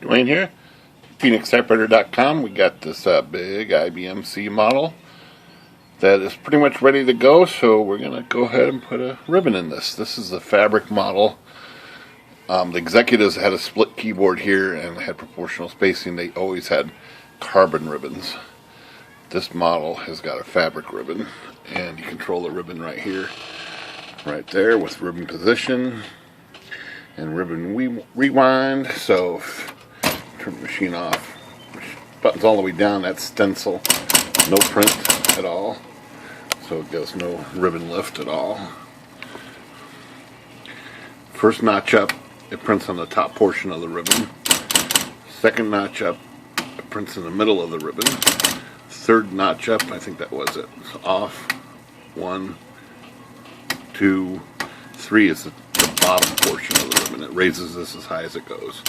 Dwayne here, PhoenixTypewriter.com. We got this big IBM C model that is pretty much ready to go, so we're going to go ahead and put a ribbon in this. This is the fabric model. The executives had a split keyboard here and had proportional spacing. They always had carbon ribbons. This model has got a fabric ribbon, and you control the ribbon right here, right there, with ribbon position and ribbon rewind. So turn the machine off, buttons all the way down. That's stencil, no print at all, so it does no ribbon lift at all. First notch up, it prints on the top portion of the ribbon. Second notch up, it prints in the middle of the ribbon. Third notch up, I think that was it. It's off. 1, 2, 3 is the bottom portion of the ribbon. It raises this as high as it goes.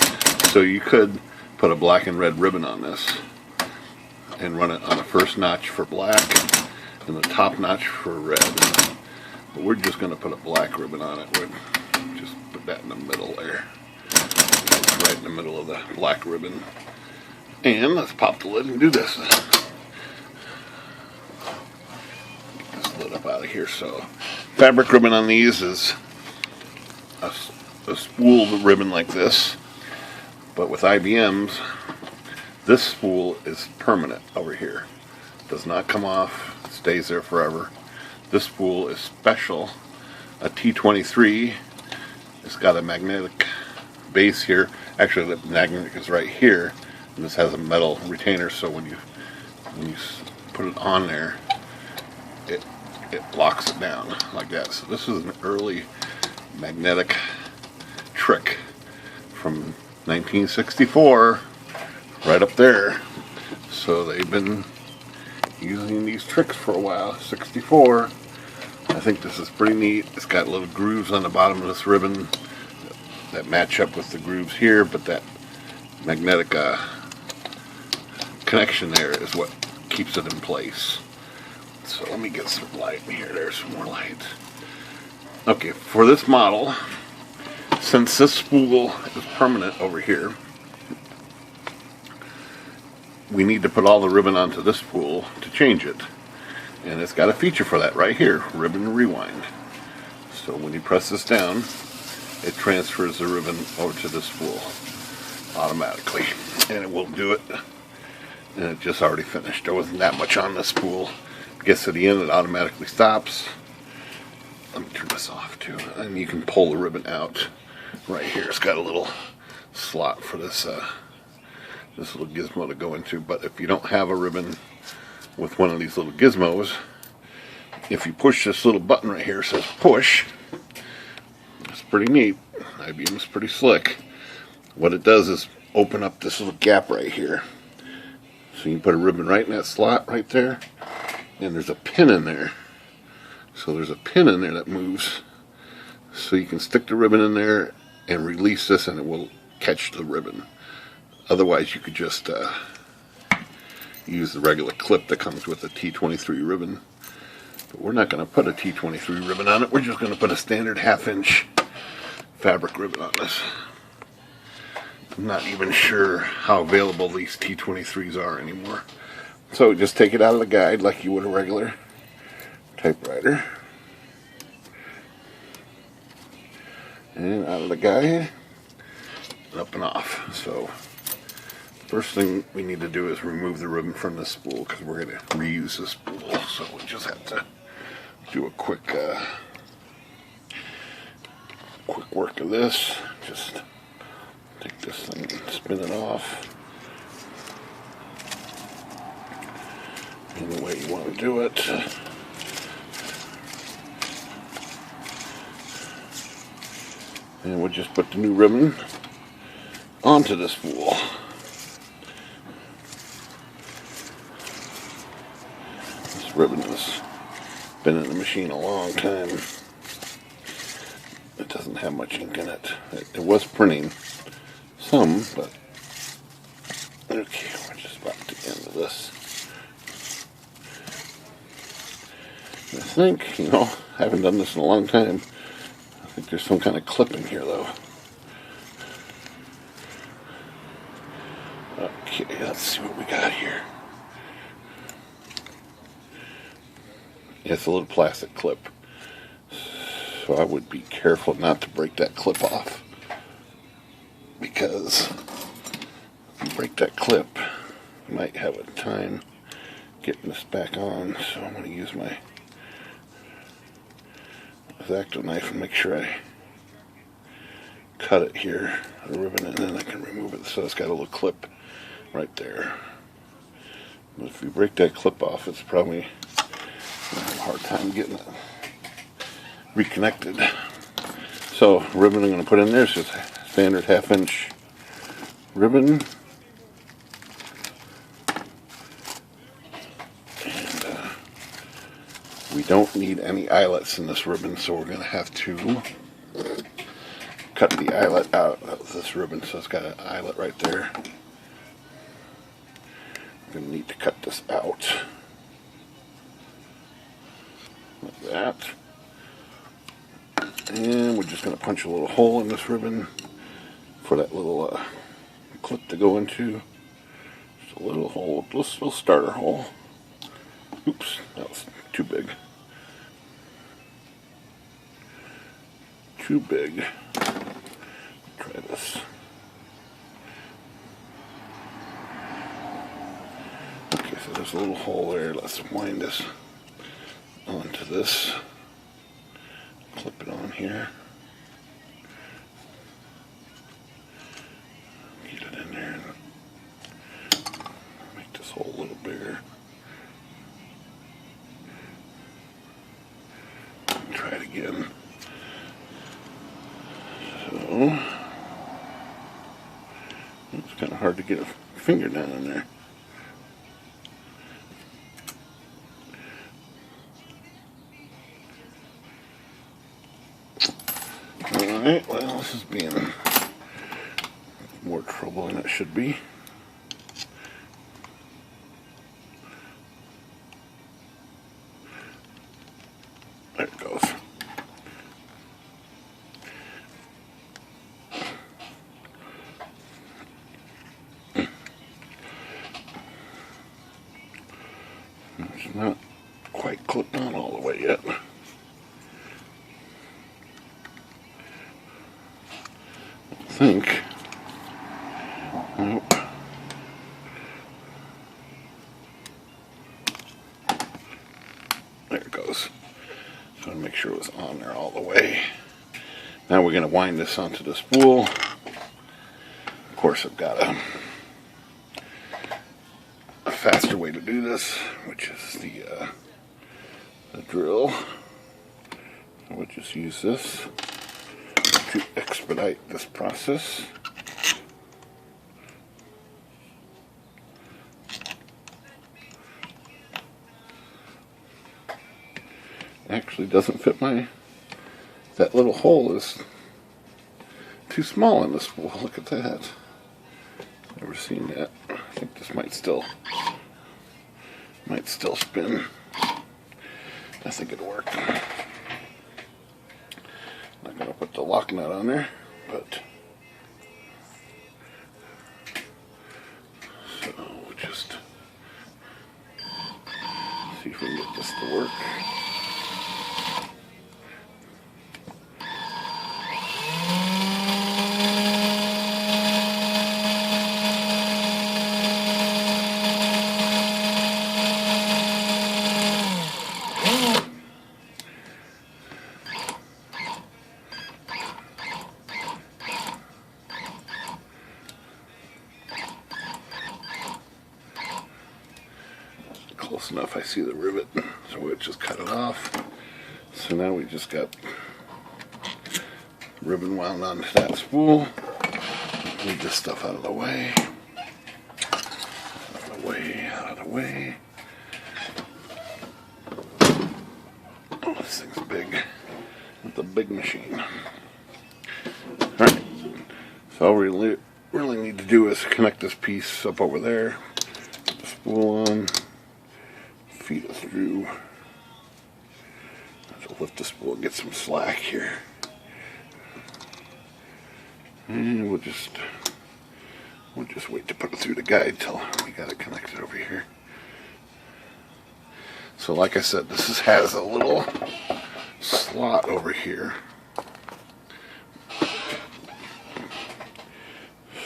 So you could put a black and red ribbon on this and run it on the first notch for black and the top notch for red. But we're just going to put a black ribbon on it. We'll just put that in the middle there. That's right in the middle of the black ribbon. And let's pop the lid and do this. Lid up out of here. So fabric ribbon on these is a spooled ribbon like this, but with IBM's, this spool is permanent over here. Does not come off, it stays there forever. This spool is special, a T23. It's got a magnetic base here. Actually, the magnet is right here, and this has a metal retainer, so when you put it on there, it locks it down like that. So this is an early magnetic trick from 1964, right up there. So they've been using these tricks for a while. 64. I think this is pretty neat. It's got little grooves on the bottom of this ribbon that match up with the grooves here, but that magnetic connection there is what keeps it in place. So let me get some light in here. There's some more light. Okay, for this model, since this spool is permanent over here, we need to put all the ribbon onto this spool to change it. And it's got a feature for that right here, ribbon rewind. So when you press this down, it transfers the ribbon over to this spool automatically. And it will do it. And it just already finished. There wasn't that much on this spool. Gets to the end, it automatically stops. Let me turn this off too, and you can pull the ribbon out right here. It's got a little slot for this this little gizmo to go into. But if you don't have a ribbon with one of these little gizmos, if you push this little button right here, it says push. It's pretty neat. IBM is pretty slick. What it does is open up this little gap right here, so you can put a ribbon right in that slot right there. And there's a pin in there. So there's a pin in there that moves. So you can stick the ribbon in there and release this and it will catch the ribbon. Otherwise you could just use the regular clip that comes with the T23 ribbon. But we're not going to put a T23 ribbon on it. We're just going to put a standard 1/2 inch fabric ribbon on this. I'm not even sure how available these T23s are anymore. So just take it out of the guide like you would a regular typewriter. And out of the guide, up and off. So first thing we need to do is remove the ribbon from the spool because we're going to reuse the spool. So we just have to do a quick work of this. Just take this thing and spin it off. Any way you want to do it. And we'll just put the new ribbon onto the spool. This ribbon has been in the machine a long time. It doesn't have much ink in it. It was printing some, but okay, we're just about to the end of this. I think, I haven't done this in a long time. I think there's some kind of clip in here though. Okay, let's see what we got here. It's a little plastic clip, so I would be careful not to break that clip off, because if you break that clip, you might have a time getting this back on. So I'm going to use my X-Acto knife and make sure I cut it here, the ribbon, and then I can remove it. So it's got a little clip right there. But if you break that clip off, it's probably going to have a hard time getting it reconnected. So the ribbon I'm going to put in there is just a standard 1/2-inch ribbon. And we don't need any eyelets in this ribbon, so we're going to have to cut the eyelet out of this ribbon. So it's got an eyelet right there. I'm going to need to cut this out like that. And we're just going to punch a little hole in this ribbon for that little clip to go into. Just a little hole, just a little starter hole. Oops, that was too big. Too big. Try this. Okay, so there's a little hole there. Let's wind this onto this. Clip it on here. Get it in there and make this hole a little bigger. And try it again. So it's kind of hard to get a finger down in there. Alright, well, this is being more trouble than it should be. There it goes. It's not quite clipped on all the way yet. I think. Nope. There it goes. So I make sure it was on there all the way. Now we're going to wind this onto the spool. Of course, I've got a faster way to do this, which is the drill. I would just use this to expedite this process. Actually doesn't fit that little hole is too small in the spool. Look at that. Never seen that. I think this might still spin. I think it'll work. Not gonna put the lock nut on there, but so we'll just see if we can get this to work. Close enough, I see the rivet, so we'll just cut it off. So now we just got ribbon wound onto that spool. Move this stuff out of the way. Out of the way, out of the way. Oh, this thing's big. It's a big machine. Alright, so all we really need to do is connect this piece up over there. Put the spool on. Feed it through. I have to lift the spool and get some slack here. And we'll We'll just wait to put it through the guide till we got it connected over here. So like I said, this has a little slot over here.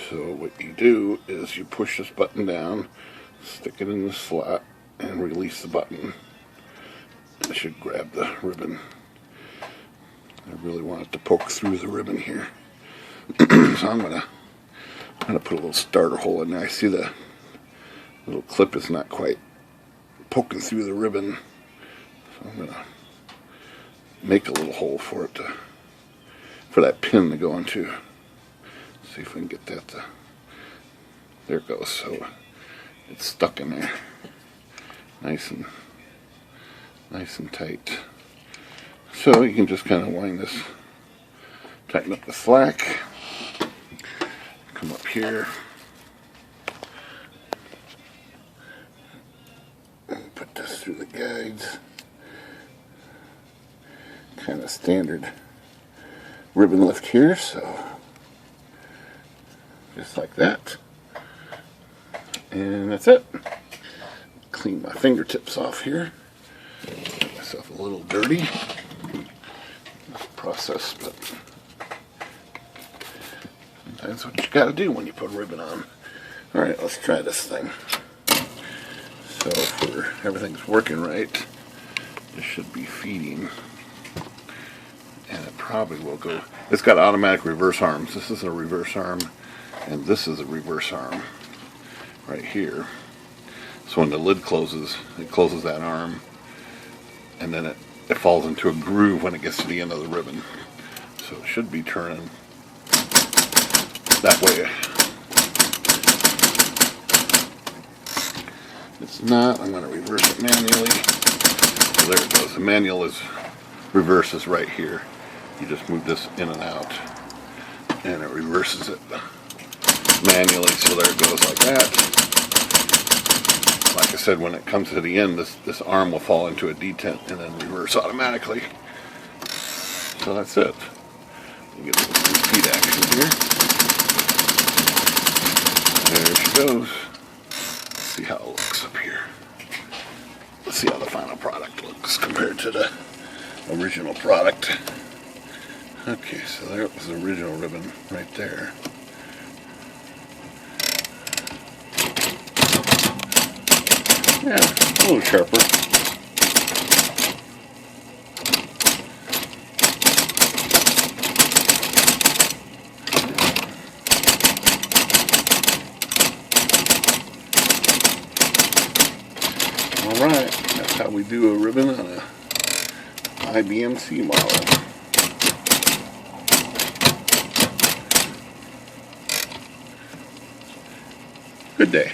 So what you do is you push this button down, stick it in the slot, and release the button. I should grab the ribbon. I really want it to poke through the ribbon here. So I'm gonna put a little starter hole in there. I see the little clip is not quite poking through the ribbon. So I'm gonna make a little hole for it for that pin to go into. See if we can get that to, there it goes. So it's stuck in there. Nice and tight. So you can just kind of wind this, tighten up the slack, come up here, and put this through the guides. Kind of standard ribbon lift here, so just like that. And that's it. Clean my fingertips off here. Get myself a little dirty. This process, but sometimes what you gotta do when you put a ribbon on. Alright, let's try this thing. So if everything's working right, this should be feeding. And it probably will go. It's got automatic reverse arms. This is a reverse arm, and this is a reverse arm right here. So when the lid closes, it closes that arm, and then it falls into a groove when it gets to the end of the ribbon. So it should be turning that way. If it's not, I'm going to reverse it manually. So there it goes. The manual is reverses right here. You just move this in and out, and it reverses it manually. So there it goes like that. Like I said, when it comes to the end, this arm will fall into a detent and then reverse automatically. So that's it. You get a little repeat action here. There she goes. Let's see how it looks up here. Let's see how the final product looks compared to the original product. Okay, so there was the original ribbon right there. Yeah, a little sharper. Alright, that's how we do a ribbon on a IBM C model. Good day.